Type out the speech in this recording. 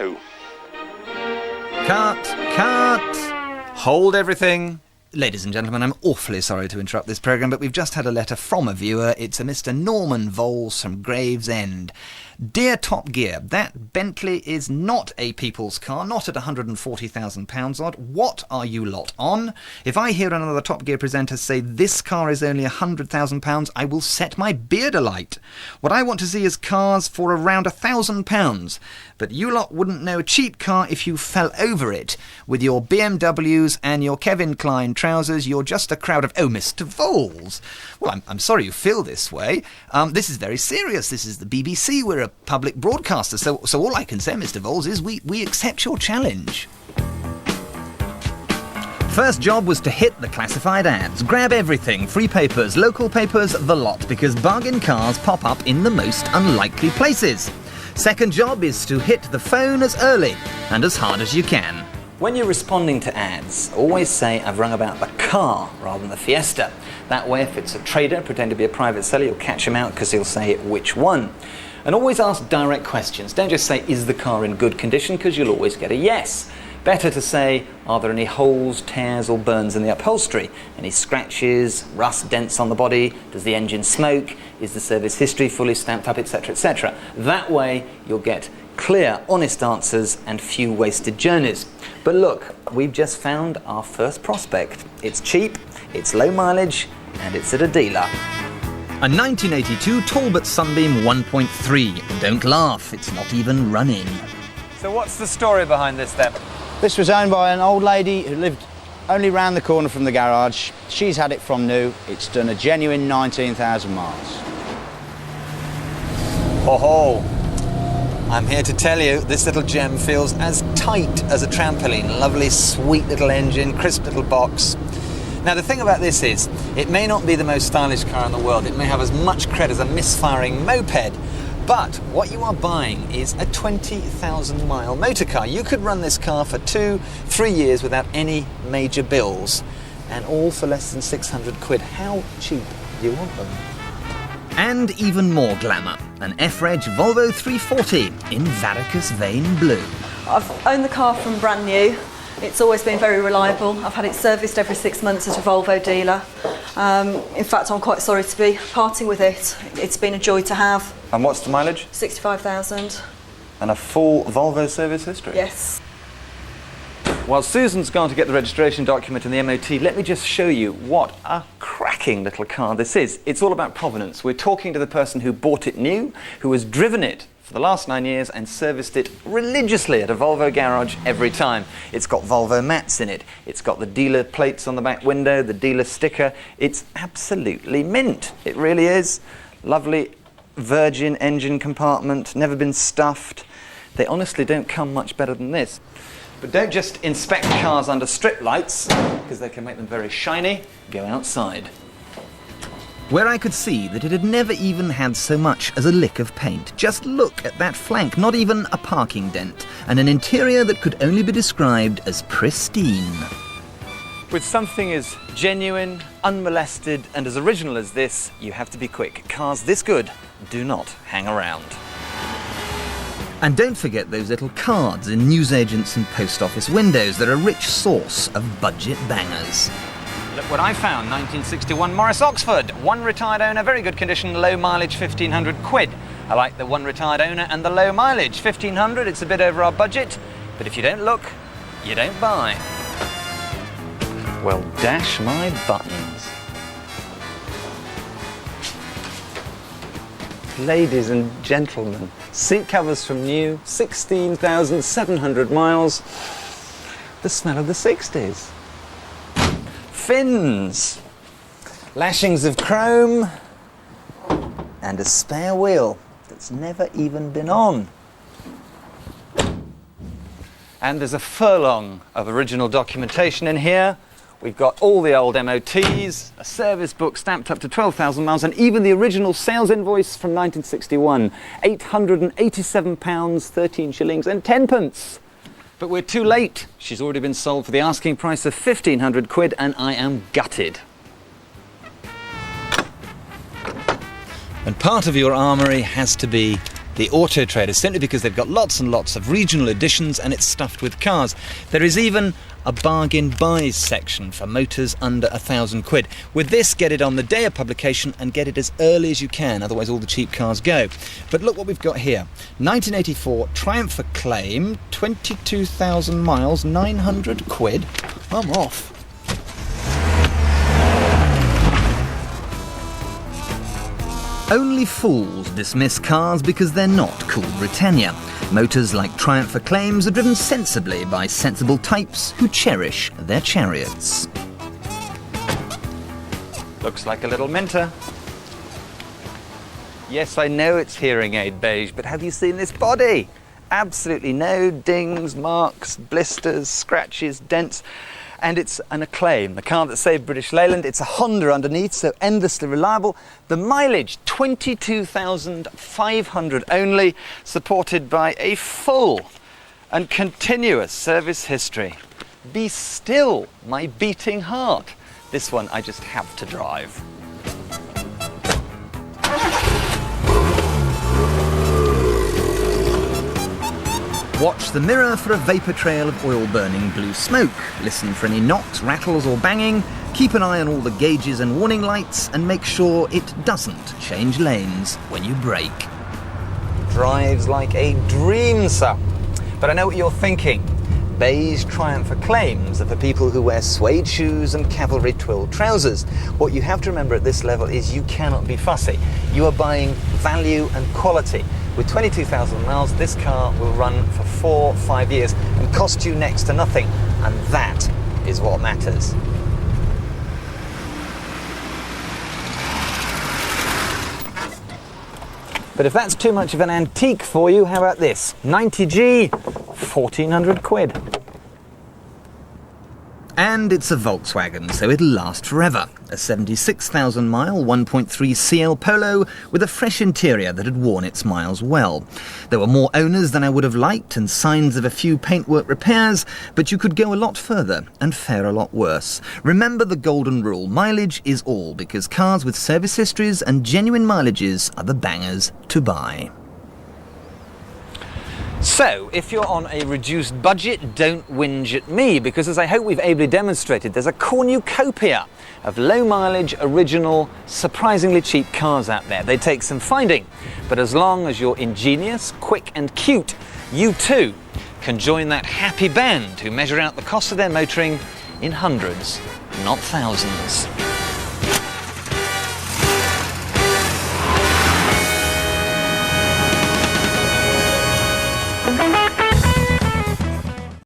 who. Cut! Hold everything. Ladies and gentlemen, I'm awfully sorry to interrupt this programme, but we've just had a letter from a viewer. It's a Mr. Norman Voles from Gravesend. Dear Top Gear, that Bentley is not a people's car, not at £140,000 odd. What are you lot on? If I hear another Top Gear presenter say this car is only £100,000, I will set my beard alight. What I want to see is cars for around £1,000. But you lot wouldn't know a cheap car if you fell over it. With your BMWs and your Kevin Klein trousers, you're just a crowd of... Oh, Mr. Voles. Well, I'm sorry you feel this way. This is very serious. This is the BBC. We're a public broadcaster. So all I can say, Mr. Voles, is we accept your challenge. First job was to hit the classified ads. Grab everything. Free papers, local papers, the lot. Because bargain cars pop up in the most unlikely places. Second job is to hit the phone as early and as hard as you can. When you're responding to ads, always say, I've rung about the car rather than the Fiesta. That way, if it's a trader, pretend to be a private seller, you'll catch him out because he'll say which one. And always ask direct questions. Don't just say, is the car in good condition, because you'll always get a yes. Better to say, are there any holes, tears or burns in the upholstery? Any scratches, rust, dents on the body? Does the engine smoke? Is the service history fully stamped up, etc., etc.? That way you'll get clear, honest answers and few wasted journeys. But look, we've just found our first prospect. It's cheap, it's low mileage and it's at a dealer. A 1982 Talbot Sunbeam 1.3. And don't laugh, it's not even running. So what's the story behind this then? This was owned by an old lady who lived only round the corner from the garage. She's had it from new. It's done a genuine 19,000 miles. Ho ho! I'm here to tell you, this little gem feels as tight as a trampoline. Lovely, sweet little engine, crisp little box. Now the thing about this is, it may not be the most stylish car in the world. It may have as much cred as a misfiring moped. But what you are buying is a 20,000 mile motor car. You could run this car for 2-3 years without any major bills, and all for less than 600 quid. How cheap do you want them? And even more glamour, an F-Reg Volvo 340 in varicose vein blue. I've owned the car from brand new. It's always been very reliable. I've had it serviced every 6 months at a Volvo dealer. In fact, I'm quite sorry to be parting with it. It's been a joy to have. And what's the mileage? 65,000. And a full Volvo service history? Yes. While Susan's gone to get the registration document and the MOT, let me just show you what a cracking little car this is. It's all about provenance. We're talking to the person who bought it new, who has driven it for the last 9 years and serviced it religiously at a Volvo garage every time. It's got Volvo mats in it. It's got the dealer plates on the back window, the dealer sticker. It's absolutely mint. It really is. Lovely virgin engine compartment, never been stuffed. They honestly don't come much better than this. But don't just inspect cars under strip lights, because they can make them very shiny. Go outside. Where I could see that it had never even had so much as a lick of paint. Just look at that flank, not even a parking dent, and an interior that could only be described as pristine. With something as genuine, unmolested, and as original as this, you have to be quick. Cars this good do not hang around. And don't forget those little cards in newsagents and post office windows. They're a rich source of budget bangers. Look what I found, 1961 Morris Oxford. One retired owner, very good condition, low mileage, 1,500 quid. I like the one retired owner and the low mileage. 1,500, it's a bit over our budget, but if you don't look, you don't buy. Well, dash my buttons. Ladies and gentlemen, seat covers from new, 16,700 miles. The smell of the 60s. Fins, lashings of chrome, and a spare wheel that's never even been on. And there's a furlong of original documentation in here. We've got all the old MOTs, a service book stamped up to 12,000 miles, and even the original sales invoice from 1961, £887, 13 shillings and 10 pence. But we're too late. She's already been sold for the asking price of 1,500 quid, and I am gutted. And part of your armoury has to be the Auto Trader, simply because they've got lots and lots of regional editions and it's stuffed with cars. There is even a bargain buys section for motors under £1,000. With this, get it on the day of publication and get it as early as you can, otherwise all the cheap cars go. But look what we've got here. 1984 Triumph Acclaim, 22,000 miles, £900. I'm off. Only fools dismiss cars because they're not cool Britannia. Motors like Triumph Acclaims are driven sensibly by sensible types who cherish their chariots. Looks like a little Minter. Yes, I know it's hearing aid beige, but have you seen this body? Absolutely no dings, marks, blisters, scratches, dents. And it's an Acclaim, the car that saved British Leyland. It's a Honda underneath, so endlessly reliable. The mileage, 22,500 only, supported by a full and continuous service history. Be still, my beating heart. This one I just have to drive. Watch the mirror for a vapour trail of oil-burning blue smoke. Listen for any knocks, rattles or banging. Keep an eye on all the gauges and warning lights and make sure it doesn't change lanes when you brake. Drives like a dream, sir. But I know what you're thinking. Beige Triumph Acclaims are for people who wear suede shoes and cavalry twill trousers. What you have to remember at this level is you cannot be fussy. You are buying value and quality. With 22,000 miles, this car will run for 4 or 5 years and cost you next to nothing. And that is what matters. But if that's too much of an antique for you, how about this? 90G, 1,400 quid. And it's a Volkswagen, so it'll last forever. A 76,000 mile 1.3 CL Polo with a fresh interior that had worn its miles well. There were more owners than I would have liked and signs of a few paintwork repairs, but you could go a lot further and fare a lot worse. Remember the golden rule, mileage is all, because cars with service histories and genuine mileages are the bangers to buy. So, if you're on a reduced budget, don't whinge at me, because as I hope we've ably demonstrated, there's a cornucopia of low-mileage, original, surprisingly cheap cars out there. They take some finding, but as long as you're ingenious, quick and cute, you too can join that happy band who measure out the cost of their motoring in hundreds, not thousands.